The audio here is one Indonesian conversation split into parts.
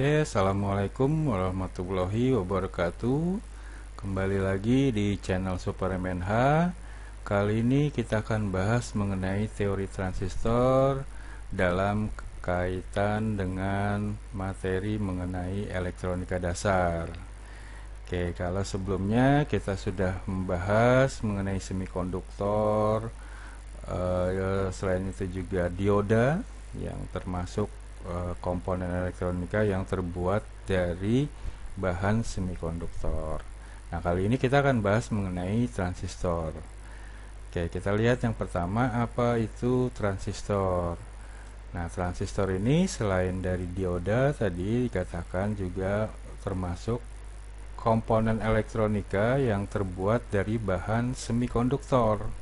Oke, assalamualaikum warahmatullahi wabarakatuh. Kembali lagi di channel Super MNH. Kali ini kita akan bahas mengenai teori transistor dalam kaitan dengan materi mengenai elektronika dasar. Oke, kalau sebelumnya kita sudah membahas mengenai semikonduktor, selain itu juga dioda yang termasuk komponen elektronika yang terbuat dari bahan semikonduktor. Nah, kali ini kita akan bahas mengenai transistor. Oke, kita lihat yang pertama, apa itu transistor. Nah, transistor ini selain dari dioda tadi dikatakan juga termasuk komponen elektronika yang terbuat dari bahan semikonduktor.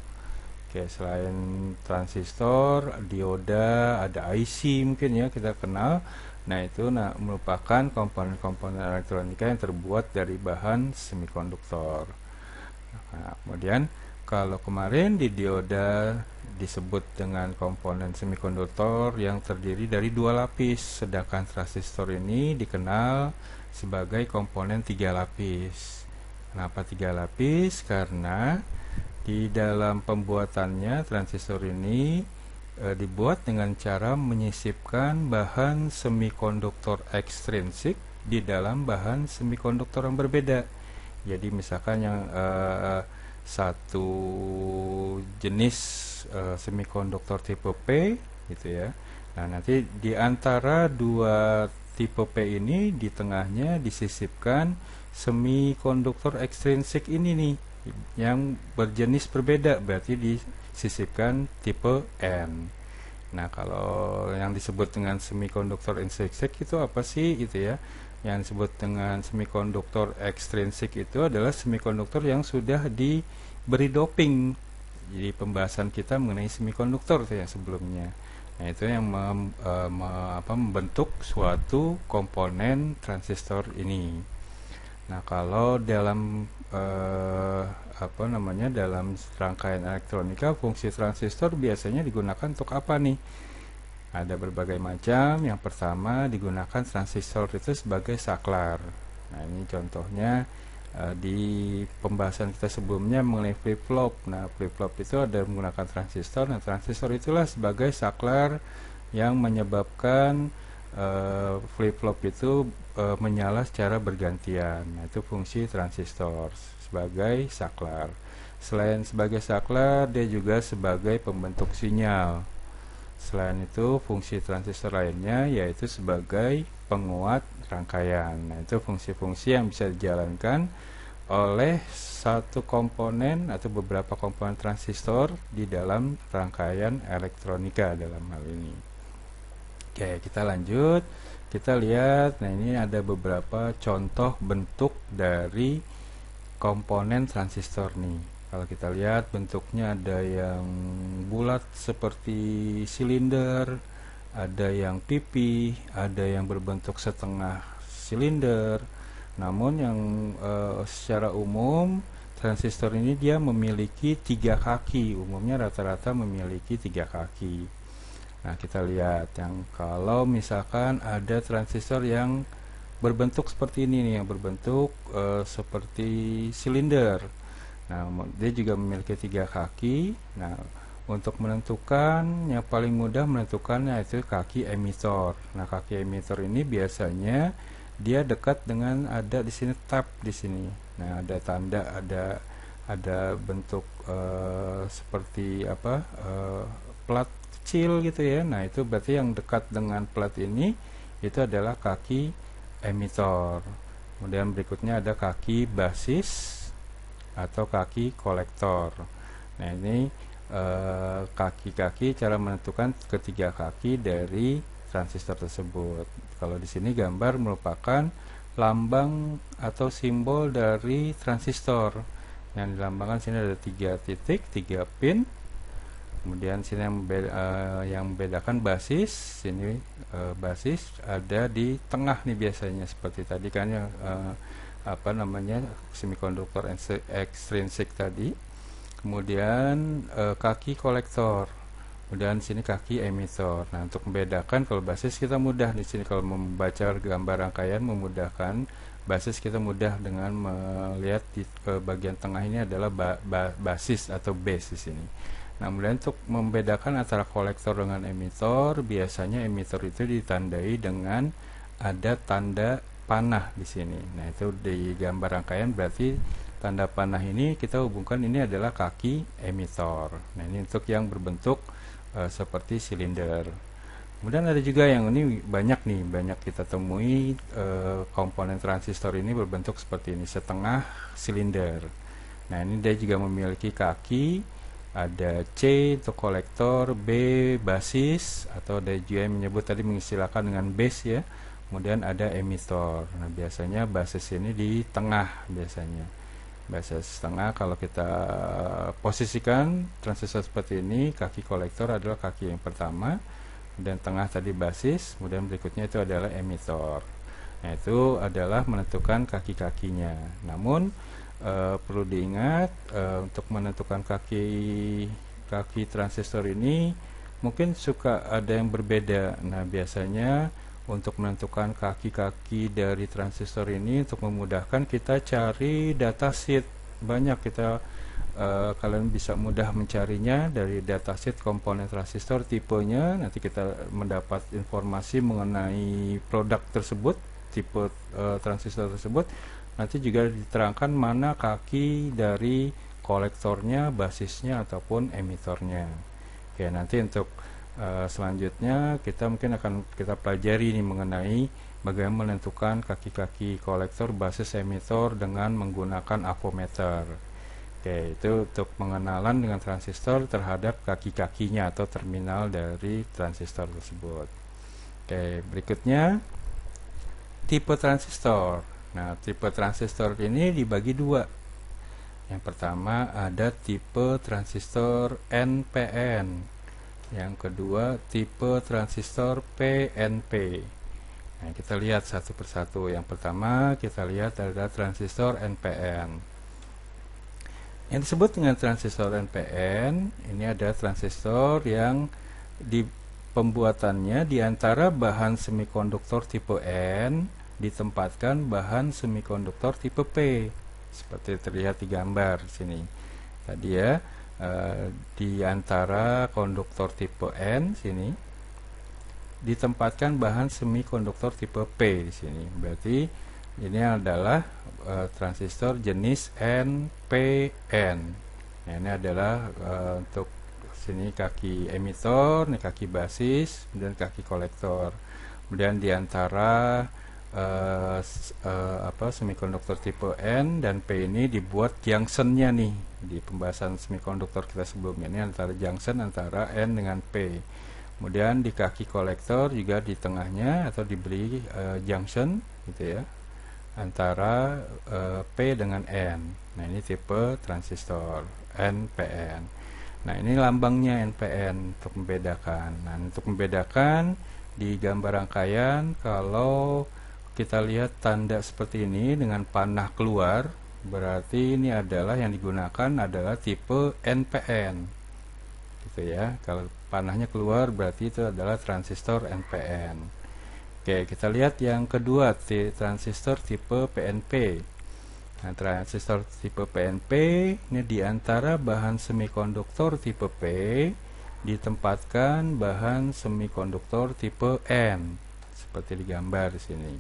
Oke, selain transistor, dioda, ada IC mungkin ya kita kenal. Nah, itu merupakan komponen-komponen elektronika yang terbuat dari bahan semikonduktor. Nah, kemudian kalau kemarin di dioda disebut dengan komponen semikonduktor yang terdiri dari dua lapis, sedangkan transistor ini dikenal sebagai komponen tiga lapis. Kenapa tiga lapis? Karena di dalam pembuatannya transistor ini dibuat dengan cara menyisipkan bahan semikonduktor ekstrinsik di dalam bahan semikonduktor yang berbeda. Jadi misalkan yang satu jenis semikonduktor tipe P gitu ya. Nah, nanti di antara dua tipe P ini di tengahnya disisipkan semikonduktor ekstrinsik ini nih yang berjenis berbeda, berarti disisipkan tipe N. Nah, kalau yang disebut dengan semikonduktor intrinsik itu apa sih gitu ya? Yang disebut dengan semikonduktor ekstrinsik itu adalah semikonduktor yang sudah diberi doping. Jadi pembahasan kita mengenai semikonduktor itu yang sebelumnya. Nah, itu yang membentuk suatu komponen transistor ini. Nah, kalau dalam dalam rangkaian elektronika, fungsi transistor biasanya digunakan untuk apa nih? Ada berbagai macam. Yang pertama, digunakan transistor itu sebagai saklar. Nah, ini contohnya di pembahasan kita sebelumnya mengenai flip-flop. Nah, flip-flop itu ada menggunakan transistor. Nah, transistor itulah sebagai saklar yang menyebabkan flip-flop itu menyala secara bergantian. Nah, itu fungsi transistor sebagai saklar. Selain sebagai saklar, dia juga sebagai pembentuk sinyal. Selain itu, fungsi transistor lainnya yaitu sebagai penguat rangkaian. Nah, itu fungsi-fungsi yang bisa dijalankan oleh satu komponen atau beberapa komponen transistor di dalam rangkaian elektronika dalam hal ini. Oke, kita lanjut. Kita lihat, nah ini ada beberapa contoh bentuk dari komponen transistor nih. Kalau kita lihat bentuknya ada yang bulat seperti silinder, ada yang pipih, ada yang berbentuk setengah silinder. Namun yang secara umum transistor ini dia memiliki tiga kaki. Umumnya rata-rata memiliki tiga kaki. Nah, kita lihat yang kalau misalkan ada transistor yang berbentuk seperti ini nih, yang berbentuk seperti silinder. Nah, dia juga memiliki tiga kaki. Nah, untuk menentukan yang paling mudah menentukannya itu kaki emitor. Nah, kaki emitor ini biasanya dia dekat dengan ada di sini tab di sini. Nah, ada tanda, ada bentuk seperti apa plat kecil gitu ya. Nah, itu berarti yang dekat dengan plat ini itu adalah kaki emitor. Kemudian berikutnya ada kaki basis atau kaki kolektor. Nah, ini kaki-kaki cara menentukan ketiga kaki dari transistor tersebut. Kalau di sini gambar merupakan lambang atau simbol dari transistor. Yang dilambangkan sini ada 3 titik, 3 pin. Kemudian sini yang membedakan basis, sini basis ada di tengah nih biasanya seperti tadi kan yang semikonduktor ekstrinsik tadi. Kemudian kaki kolektor. Kemudian sini kaki emitor. Nah, untuk membedakan kalau basis kita mudah di sini, kalau membaca gambar rangkaian memudahkan. Basis kita mudah dengan melihat di bagian tengah ini adalah basis atau base di sini. Nah, kemudian untuk membedakan antara kolektor dengan emitor, biasanya emitor itu ditandai dengan ada tanda panah di sini. Nah, itu di gambar rangkaian berarti tanda panah ini kita hubungkan ini adalah kaki emitor. Nah, ini untuk yang berbentuk seperti silinder. Kemudian ada juga yang ini banyak kita temui komponen transistor ini berbentuk seperti ini, setengah silinder. Nah, ini dia juga memiliki kaki, ada C untuk kolektor, B basis, atau ada juga yang menyebut tadi mengistilahkan dengan base ya. Kemudian ada emitor. Nah, biasanya basis ini di tengah biasanya. Basis tengah, kalau kita posisikan transistor seperti ini, kaki kolektor adalah kaki yang pertama, dan tengah tadi basis, kemudian berikutnya itu adalah emitor. Nah, itu adalah menentukan kaki-kakinya. Namun perlu diingat untuk menentukan kaki transistor ini mungkin suka ada yang berbeda. Nah, biasanya untuk menentukan kaki-kaki dari transistor ini, untuk memudahkan kita cari datasheet. Banyak kita kalian bisa mudah mencarinya dari datasheet komponen transistor, tipenya. Nanti kita mendapat informasi mengenai produk tersebut, tipe transistor tersebut. Nanti juga diterangkan mana kaki dari kolektornya, basisnya, ataupun emitornya. Oke, nanti untuk selanjutnya kita mungkin akan kita pelajari nih mengenai bagaimana menentukan kaki-kaki kolektor, basis, emitor dengan menggunakan avometer. Oke, itu untuk pengenalan dengan transistor terhadap kaki-kakinya atau terminal dari transistor tersebut. Oke, berikutnya tipe transistor. Nah, tipe transistor ini dibagi dua. Yang pertama ada tipe transistor NPN. Yang kedua tipe transistor PNP. Nah, kita lihat satu persatu. Yang pertama kita lihat ada transistor NPN. Yang disebut dengan transistor NPN, ini ada transistor yang di pembuatannya di antara bahan semikonduktor tipe N ditempatkan bahan semikonduktor tipe P, seperti terlihat di gambar sini. Tadi ya, di antara konduktor tipe N sini ditempatkan bahan semikonduktor tipe P di sini. Berarti ini adalah transistor jenis NPN. Nah, ini adalah untuk sini kaki emitor, ini kaki basis, dan kaki kolektor. Kemudian diantara semikonduktor tipe N dan P ini dibuat junctionnya nih di pembahasan semikonduktor kita sebelumnya. Ini antara junction antara N dengan P. Kemudian di kaki kolektor juga di tengahnya atau diberi junction gitu ya, antara P dengan N. Nah, ini tipe transistor NPN. Nah, ini lambangnya NPN untuk membedakan. Nah, untuk membedakan di gambar rangkaian, kalau kita lihat tanda seperti ini dengan panah keluar, berarti ini adalah yang digunakan adalah tipe NPN. Gitu ya. Kalau panahnya keluar berarti itu adalah transistor NPN. Oke, kita lihat yang kedua, transistor tipe PNP. Nah, transistor tipe PNP ini diantara bahan semikonduktor tipe P ditempatkan bahan semikonduktor tipe N, seperti digambar di sini.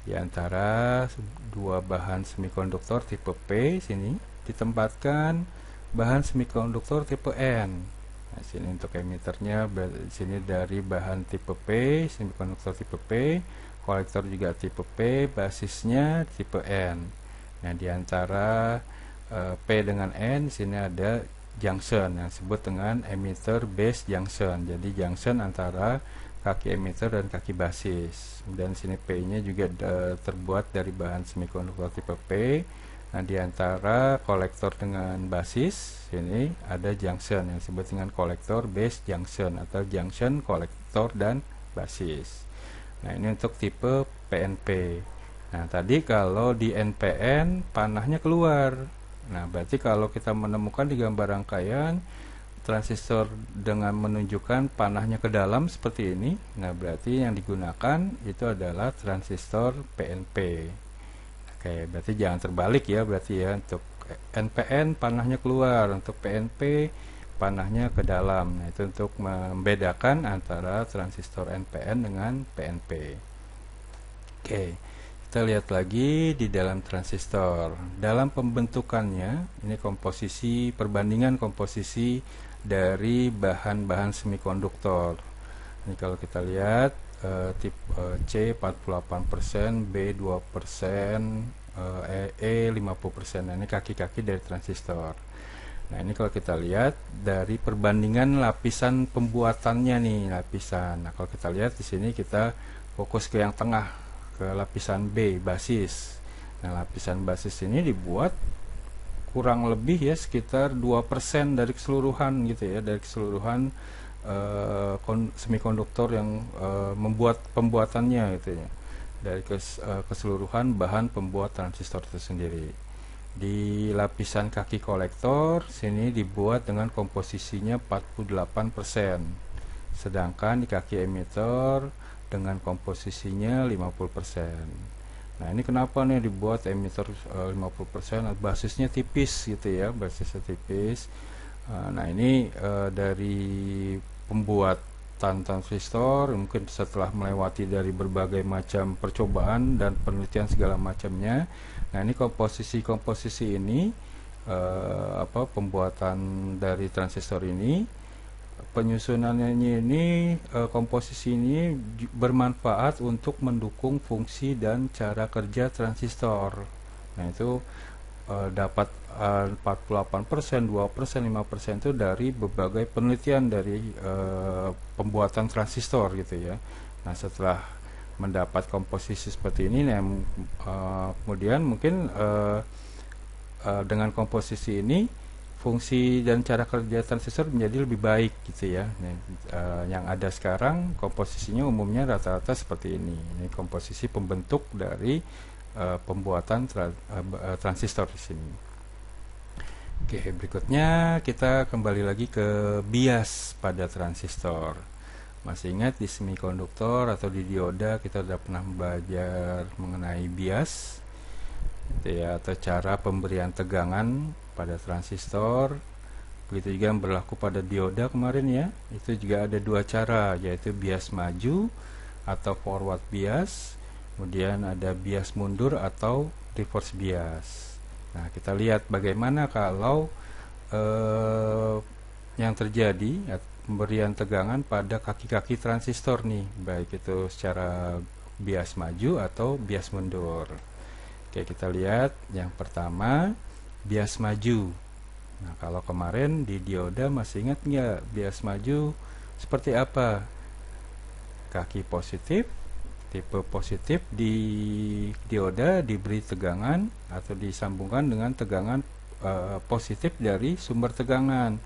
Di antara dua bahan semikonduktor tipe P sini ditempatkan bahan semikonduktor tipe N. Nah, sini untuk emiternya sini dari bahan tipe P, semikonduktor tipe P, kolektor juga tipe P, basisnya tipe N. Nah, di antara P dengan N sini ada junction yang disebut dengan emitter base junction. Jadi junction antara kaki emitter dan kaki basis. Dan sini P-nya juga terbuat dari bahan semikonduktor tipe P. Nah, di antara kolektor dengan basis sini ada junction yang disebut dengan kolektor base junction atau junction kolektor dan basis. Nah, ini untuk tipe PNP. Nah, tadi kalau di NPN panahnya keluar. Nah, berarti kalau kita menemukan di gambar rangkaian transistor dengan menunjukkan panahnya ke dalam seperti ini, nah berarti yang digunakan itu adalah transistor PNP. Oke, berarti jangan terbalik ya, berarti ya, untuk NPN panahnya keluar, untuk PNP panahnya ke dalam. Nah, itu untuk membedakan antara transistor NPN dengan PNP. Oke, kita lihat lagi di dalam transistor. Dalam pembentukannya, ini komposisi, perbandingan komposisi dari bahan-bahan semikonduktor. Ini kalau kita lihat tipe C 48%, B 2%, E 50%. Nah, ini kaki-kaki dari transistor. Nah, ini kalau kita lihat dari perbandingan lapisan pembuatannya nih, lapisan. Nah, kalau kita lihat di sini kita fokus ke yang tengah, ke lapisan B, basis. Nah, lapisan basis ini dibuat kurang lebih ya sekitar 2% dari keseluruhan gitu ya, dari keseluruhan semikonduktor yang membuat pembuatannya gitu ya, dari keseluruhan bahan pembuat transistor itu sendiri. Di lapisan kaki kolektor sini dibuat dengan komposisinya 48%, sedangkan di kaki emitor dengan komposisinya 50%. Nah, ini kenapa nih dibuat emitor 50%? Basisnya tipis gitu ya, basisnya tipis. Nah, ini dari pembuatan transistor mungkin setelah melewati dari berbagai macam percobaan dan penelitian segala macamnya. Nah, ini komposisi ini pembuatan dari transistor ini, penyusunannya ini, komposisi ini bermanfaat untuk mendukung fungsi dan cara kerja transistor. Nah, itu dapat 48%, 2%, 5% itu dari berbagai penelitian dari pembuatan transistor gitu ya. Nah, setelah mendapat komposisi seperti ini, kemudian mungkin dengan komposisi ini fungsi dan cara kerja transistor menjadi lebih baik gitu ya. Nah, yang ada sekarang komposisinya umumnya rata-rata seperti ini. Ini komposisi pembentuk dari pembuatan transistor di sini. Oke, berikutnya kita kembali lagi ke bias pada transistor. Masih ingat di semikonduktor atau di dioda kita sudah pernah belajar mengenai bias gitu ya, atau cara pemberian tegangan pada transistor. Begitu juga yang berlaku pada dioda kemarin ya. Itu juga ada dua cara, yaitu bias maju atau forward bias, kemudian ada bias mundur atau reverse bias. Nah, kita lihat bagaimana kalau yang terjadi pemberian tegangan pada kaki-kaki transistor nih, baik itu secara bias maju atau bias mundur. Oke, kita lihat yang pertama, bias maju. Nah, kalau kemarin di dioda masih ingat nggak bias maju seperti apa? Kaki positif, tipe positif di dioda diberi tegangan atau disambungkan dengan tegangan positif dari sumber tegangan.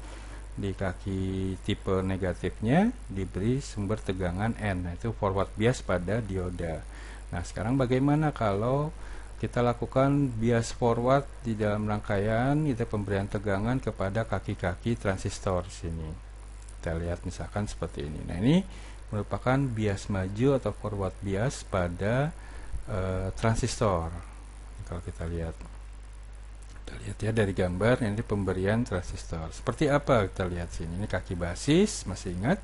Di kaki tipe negatifnya diberi sumber tegangan N. Nah, itu forward bias pada dioda. Nah, sekarang bagaimana kalau kita lakukan bias forward di dalam rangkaian kita pemberian tegangan kepada kaki-kaki transistor sini? Kita lihat misalkan seperti ini. Nah, ini merupakan bias maju atau forward bias pada transistor. Kalau kita lihat ya dari gambar ini pemberian transistor. Seperti apa kita lihat sini? Ini kaki basis, masih ingat?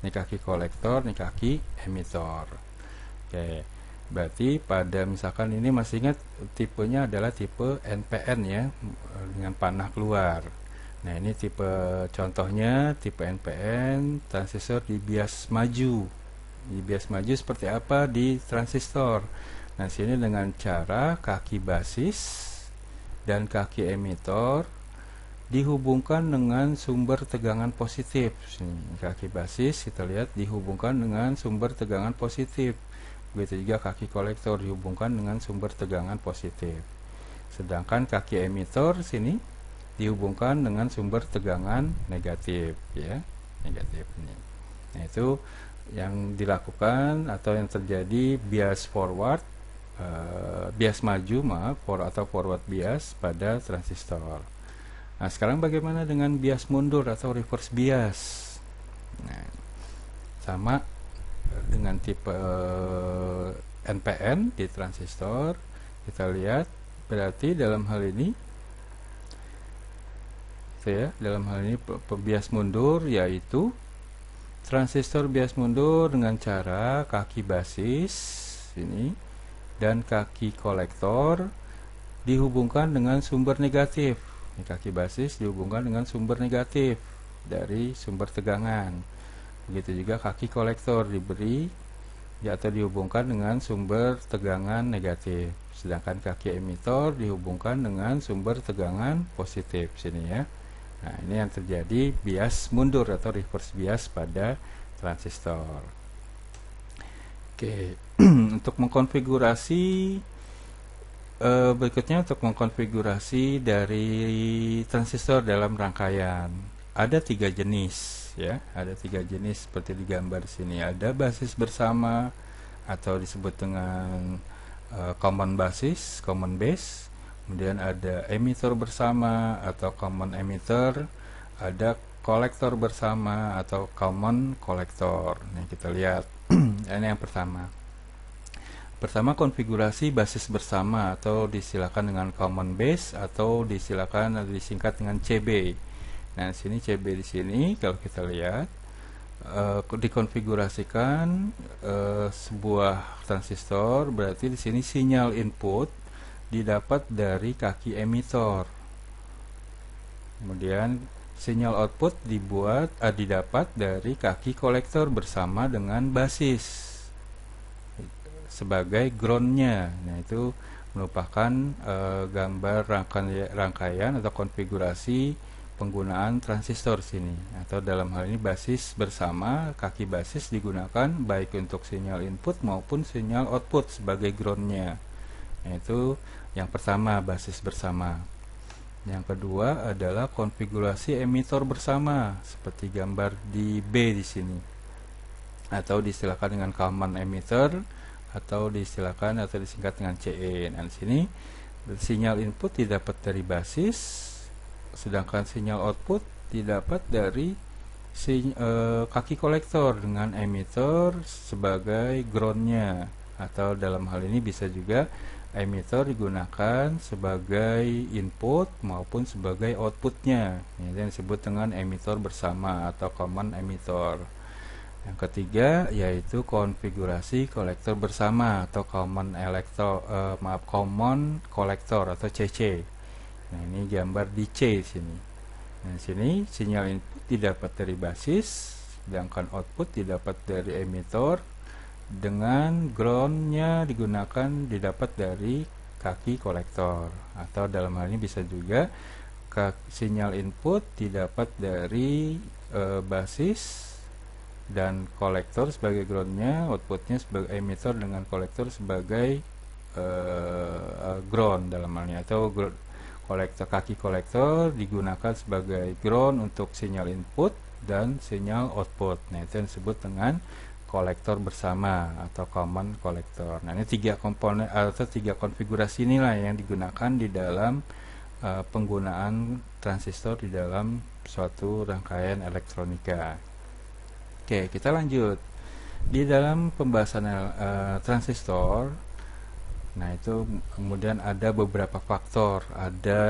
Ini kaki kolektor, ini kaki emitor. Oke. Berarti pada misalkan ini masih ingat tipenya adalah tipe NPN ya, dengan panah keluar. Nah, ini tipe contohnya tipe NPN transistor di bias maju. Di bias maju seperti apa di transistor? Nah, sini dengan cara kaki basis dan kaki emitor dihubungkan dengan sumber tegangan positif. Sini, kaki basis kita lihat dihubungkan dengan sumber tegangan positif. Begitu juga kaki kolektor dihubungkan dengan sumber tegangan positif. Sedangkan kaki emitor sini dihubungkan dengan sumber tegangan negatif ya, negatif ini. Nah, itu yang dilakukan atau yang terjadi bias forward, bias maju atau forward bias pada transistor. Nah, sekarang bagaimana dengan bias mundur atau reverse bias? Nah, sama dengan tipe NPN di transistor, kita lihat berarti dalam hal ini dalam hal ini bias mundur yaitu transistor bias mundur dengan cara kaki basis ini dan kaki kolektor dihubungkan dengan sumber negatif. Ini kaki basis dihubungkan dengan sumber negatif dari sumber tegangan. Begitu juga kaki kolektor diberi atau dihubungkan dengan sumber tegangan negatif. Sedangkan kaki emitor dihubungkan dengan sumber tegangan positif sini ya. Nah, ini yang terjadi bias mundur atau reverse bias pada transistor. Oke, untuk mengkonfigurasi berikutnya untuk mengkonfigurasi dari transistor dalam rangkaian. Ada 3 jenis ya, ada 3 jenis seperti digambar di sini. Ada basis bersama atau disebut dengan common basis, common base. Kemudian ada emitor bersama atau common emitter, ada kolektor bersama atau common kolektor. Nah, kita lihat ini yang pertama. Pertama, konfigurasi basis bersama atau disilakan dengan common base atau disilakan atau disingkat dengan CB. Nah, di sini CB di sini kalau kita lihat dikonfigurasikan sebuah transistor, berarti di sini sinyal input didapat dari kaki emitor. Kemudian sinyal output didapat dari kaki kolektor bersama dengan basis sebagai groundnya. Nah, itu merupakan gambar rangkaian atau konfigurasi penggunaan transistor sini, atau dalam hal ini basis bersama. Kaki basis digunakan baik untuk sinyal input maupun sinyal output sebagai groundnya. Nah, itu yang pertama, basis bersama. Yang kedua adalah konfigurasi emitor bersama seperti gambar di B di sini, atau distilahkan dengan common emitter atau distilahkan atau disingkat dengan CE. Nah, di sini sinyal input didapat dari basis, sedangkan sinyal output didapat dari kaki kolektor dengan emitter sebagai groundnya, atau dalam hal ini bisa juga emitter digunakan sebagai input maupun sebagai outputnya. Ini yang disebut dengan emitor bersama atau common emitter. Yang ketiga yaitu konfigurasi kolektor bersama atau common kolektor atau CC. Nah, ini gambar di C sini. Nah, sini sinyal input didapat dari basis, sedangkan output didapat dari emitor, dengan groundnya didapat dari kaki kolektor, atau dalam hal ini bisa juga sinyal input didapat dari basis dan kolektor sebagai groundnya, outputnya sebagai emitor dengan kolektor sebagai ground dalam hal ini, atau kaki kolektor digunakan sebagai ground untuk sinyal input dan sinyal output. Nah, itu yang disebut dengan kolektor bersama atau common kolektor. Nah, ini 3 komponen atau 3 konfigurasi inilah yang digunakan di dalam penggunaan transistor di dalam suatu rangkaian elektronika. Oke, kita lanjut. Di dalam pembahasan transistor, nah itu kemudian ada beberapa faktor. Ada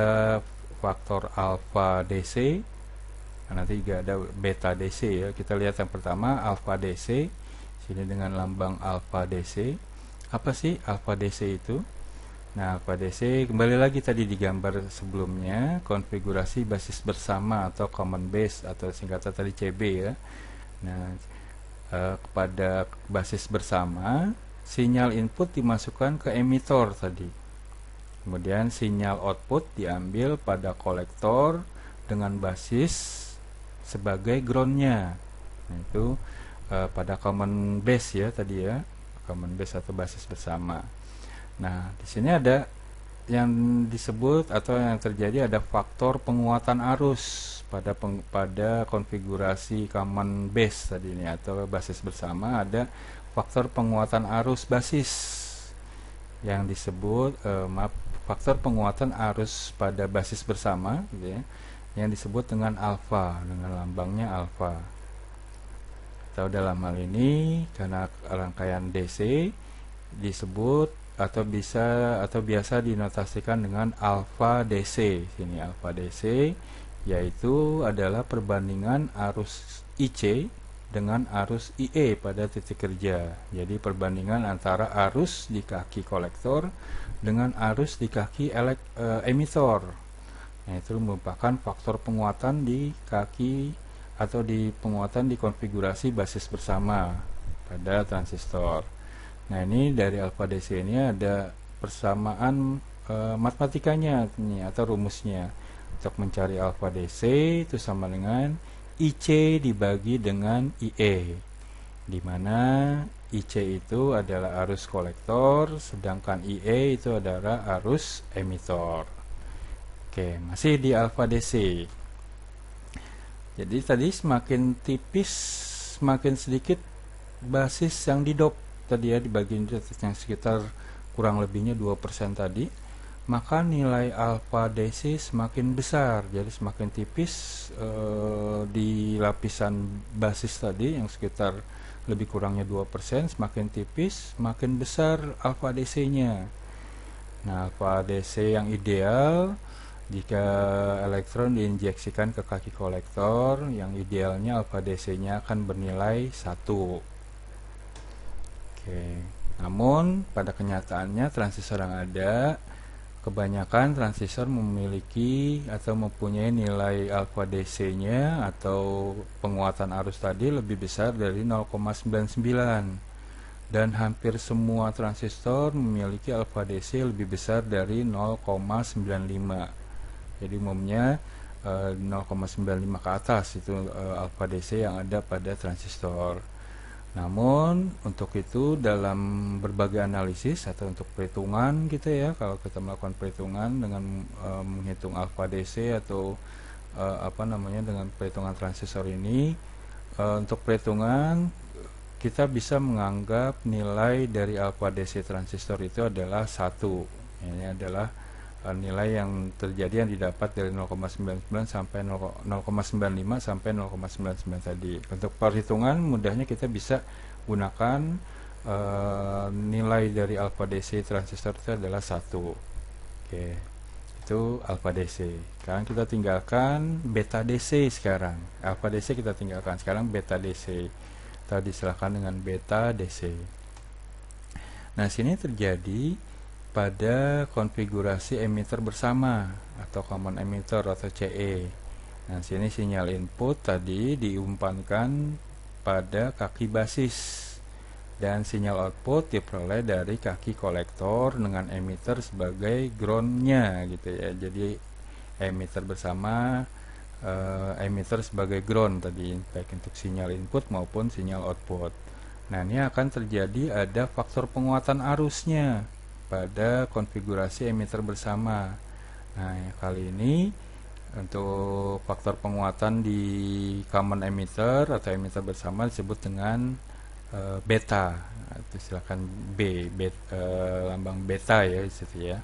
faktor alfa DC, nanti juga ada beta DC ya. Kita lihat yang pertama, alfa DC. Sini dengan lambang alfa DC. Apa sih alfa DC itu? Nah, alfa DC kembali lagi tadi di gambar sebelumnya, konfigurasi basis bersama atau common base atau singkatan tadi CB ya. Nah, kepada basis bersama, sinyal input dimasukkan ke emitor tadi. Kemudian sinyal output diambil pada kolektor dengan basis sebagai groundnya. Nah, itu pada common base ya tadi ya, common base atau basis bersama. Nah, di sini ada yang disebut atau yang terjadi ada faktor penguatan arus pada konfigurasi common base tadi ini atau basis bersama. Ada faktor penguatan arus basis yang disebut faktor penguatan arus pada basis bersama gitu ya, yang disebut dengan alfa, dengan lambangnya alfa. Atau dalam hal ini karena rangkaian DC disebut atau biasa dinotasikan dengan alfa DC. Sini alfa DC yaitu adalah perbandingan arus IC dengan arus IE pada titik kerja. Jadi perbandingan antara arus di kaki kolektor dengan arus di kaki emitor. Nah, itu merupakan faktor penguatan di kaki atau di penguatan di konfigurasi basis bersama pada transistor. Nah, ini dari alfa DC ini ada persamaan matematikanya ini, atau rumusnya. Untuk mencari alfa DC itu sama dengan IC dibagi dengan IE, di mana IC itu adalah arus kolektor, sedangkan IE itu adalah arus emitor. Oke, masih di alfa DC. Jadi tadi semakin tipis, semakin sedikit basis yang didop tadi ya, di bagian yang sekitar kurang lebihnya 2% tadi, maka nilai alfa DC semakin besar. Jadi semakin tipis di lapisan basis tadi yang sekitar lebih kurangnya 2%, semakin tipis semakin besar alfa DC-nya. Nah, alfa DC yang ideal jika elektron diinjeksikan ke kaki kolektor, yang idealnya alfa DC-nya akan bernilai 1. Oke. Namun pada kenyataannya transistor yang ada, kebanyakan transistor memiliki atau mempunyai nilai alfa DC-nya atau penguatan arus tadi lebih besar dari 0,99, dan hampir semua transistor memiliki alfa DC lebih besar dari 0,95. Jadi umumnya 0,95 ke atas itu alfa DC yang ada pada transistor. Namun untuk itu dalam berbagai analisis atau untuk perhitungan kita ya, kalau kita melakukan perhitungan dengan menghitung alfa DC atau dengan perhitungan transistor ini, untuk perhitungan kita bisa menganggap nilai dari alfa DC transistor itu adalah 1. Ini adalah nilai yang terjadi yang didapat dari 0,99 sampai 0,95 sampai 0,99 tadi. Untuk perhitungan mudahnya kita bisa gunakan nilai dari alfa DC transistor itu adalah 1. Oke, itu alfa DC. Sekarang kita tinggalkan beta DC sekarang. Alfa DC kita tinggalkan, sekarang beta DC. Tadi diserahkan dengan beta DC. Nah, sini terjadi pada konfigurasi emitter bersama atau common emitter atau CE. Nah, sini sinyal input tadi diumpankan pada kaki basis dan sinyal output diperoleh dari kaki kolektor dengan emitter sebagai groundnya gitu ya. Jadi emitter bersama, emitter sebagai ground tadi, baik untuk sinyal input maupun sinyal output. Nah, ini akan terjadi ada faktor penguatan arusnya pada konfigurasi emitter bersama. Nah, kali ini untuk faktor penguatan di common emitter atau emitter bersama disebut dengan beta. Itu silakan lambang beta ya di situ ya.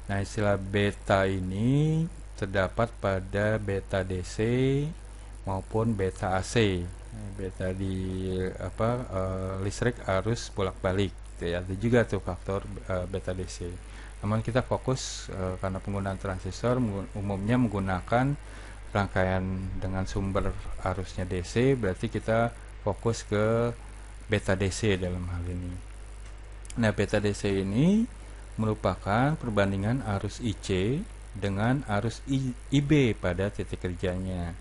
Nah, istilah beta ini terdapat pada beta DC maupun beta AC. Beta di listrik arus bolak-balik. Ya, ada juga tuh faktor beta DC. Namun kita fokus karena penggunaan transistor umumnya menggunakan rangkaian dengan sumber arusnya DC, berarti kita fokus ke beta DC dalam hal ini. Nah, beta DC ini merupakan perbandingan arus IC dengan arus IB pada titik kerjanya.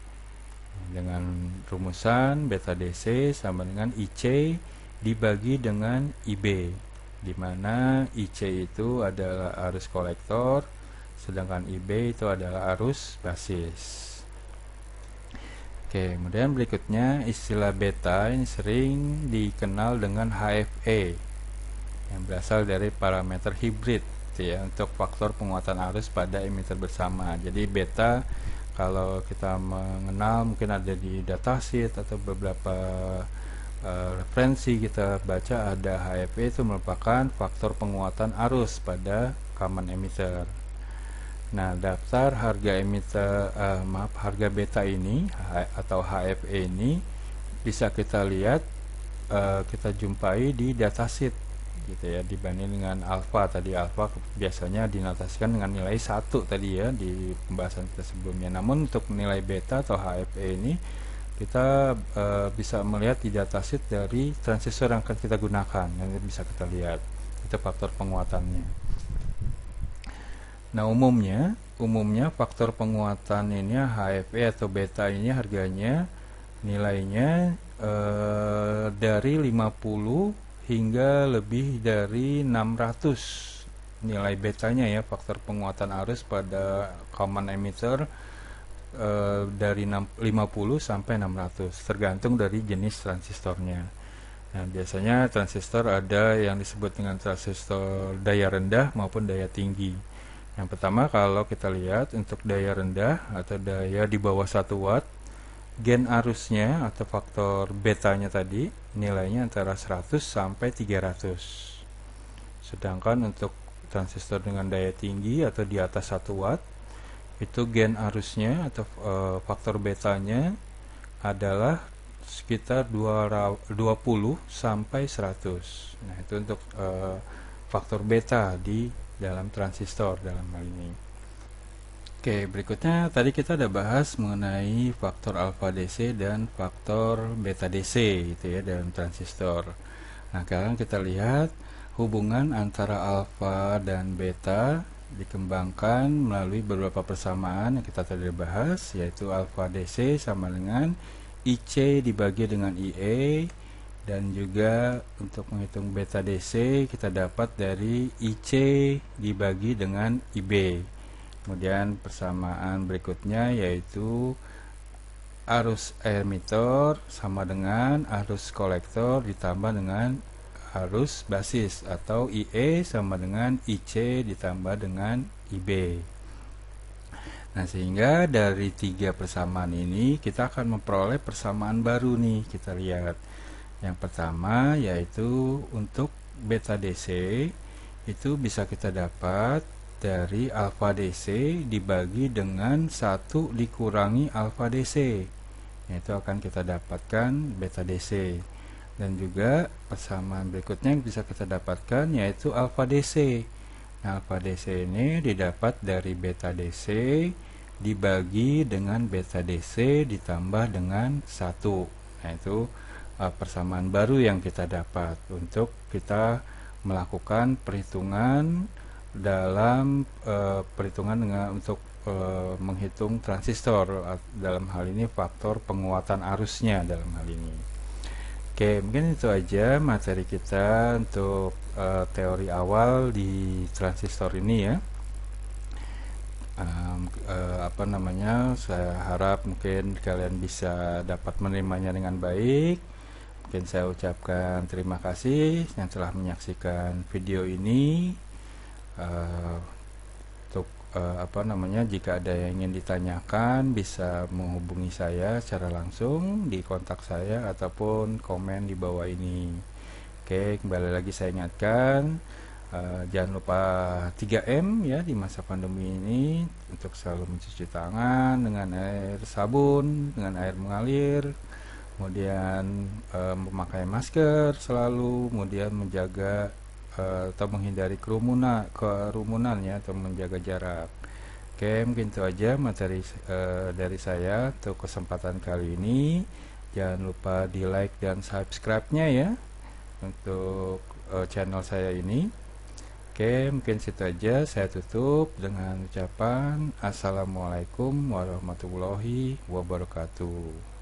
Dengan rumusan beta DC sama dengan IC dibagi dengan IB, di mana IC itu adalah arus kolektor, sedangkan IB itu adalah arus basis. Oke, kemudian berikutnya istilah beta ini sering dikenal dengan HFE yang berasal dari parameter hibrid ya, untuk faktor penguatan arus pada emitter bersama. Jadi beta kalau kita mengenal mungkin ada di datasheet atau beberapa referensi kita baca, ada HFE itu merupakan faktor penguatan arus pada common emitter. Nah, daftar harga emiter, harga beta ini atau HFE ini bisa kita lihat, kita jumpai di datasheet gitu ya, dibanding dengan alfa. Tadi alfa biasanya dinotasikan dengan nilai 1 tadi ya di pembahasan kita sebelumnya. Namun untuk nilai beta atau HFE ini kita bisa melihat di datasheet dari transistor yang akan kita gunakan. Nanti bisa kita lihat itu faktor penguatannya. Nah, umumnya faktor penguatan ini HFE atau beta ini harganya nilainya dari 50 hingga lebih dari 600 nilai betanya ya, faktor penguatan arus pada common emitter dari 50 sampai 600 tergantung dari jenis transistornya. Nah, biasanya transistor ada yang disebut dengan transistor daya rendah maupun daya tinggi. Yang pertama, kalau kita lihat untuk daya rendah atau daya di bawah 1 watt, gen arusnya atau faktor betanya tadi nilainya antara 100 sampai 300. Sedangkan untuk transistor dengan daya tinggi atau di atas 1 watt, itu gen arusnya atau faktor betanya adalah sekitar 20 sampai 100. Nah, itu untuk faktor beta di dalam transistor dalam hal ini. Oke, berikutnya tadi kita udah bahas mengenai faktor alfa DC dan faktor beta DC gitu ya dalam transistor. Nah, sekarang kita lihat hubungan antara alfa dan beta dikembangkan melalui beberapa persamaan yang kita tadi bahas, yaitu alfa DC sama dengan IC dibagi dengan IE, dan juga untuk menghitung beta DC kita dapat dari IC dibagi dengan IB. Kemudian persamaan berikutnya yaitu arus emitter sama dengan arus kolektor ditambah dengan arus basis, atau IE sama dengan IC ditambah dengan IB. Nah, sehingga dari 3 persamaan ini kita akan memperoleh persamaan baru nih. Kita lihat yang pertama yaitu untuk beta DC itu bisa kita dapat dari alfa DC dibagi dengan 1 dikurangi alfa DC. Itu akan kita dapatkan beta DC. Dan juga persamaan berikutnya yang bisa kita dapatkan yaitu alfa DC. Nah, alfa DC ini didapat dari beta DC dibagi dengan beta DC ditambah dengan 1. Nah, itu persamaan baru yang kita dapat untuk kita melakukan perhitungan dalam perhitungan untuk menghitung transistor, dalam hal ini faktor penguatan arusnya dalam hal ini. Oke, mungkin itu aja materi kita untuk teori awal di transistor ini ya. Saya harap mungkin kalian bisa dapat menerimanya dengan baik. Mungkin saya ucapkan terima kasih yang telah menyaksikan video ini. Untuk jika ada yang ingin ditanyakan bisa menghubungi saya secara langsung di kontak saya ataupun komen di bawah ini. Oke, kembali lagi saya ingatkan, jangan lupa 3M ya di masa pandemi ini, untuk selalu mencuci tangan dengan air sabun, dengan air mengalir, kemudian memakai masker selalu, kemudian menjaga atau menghindari kerumunan ya, atau menjaga jarak. Oke, mungkin itu aja materi dari saya untuk kesempatan kali ini. Jangan lupa di like dan subscribe-nya ya untuk channel saya ini. Oke, mungkin situ aja, saya tutup dengan ucapan Assalamualaikum warahmatullahi wabarakatuh.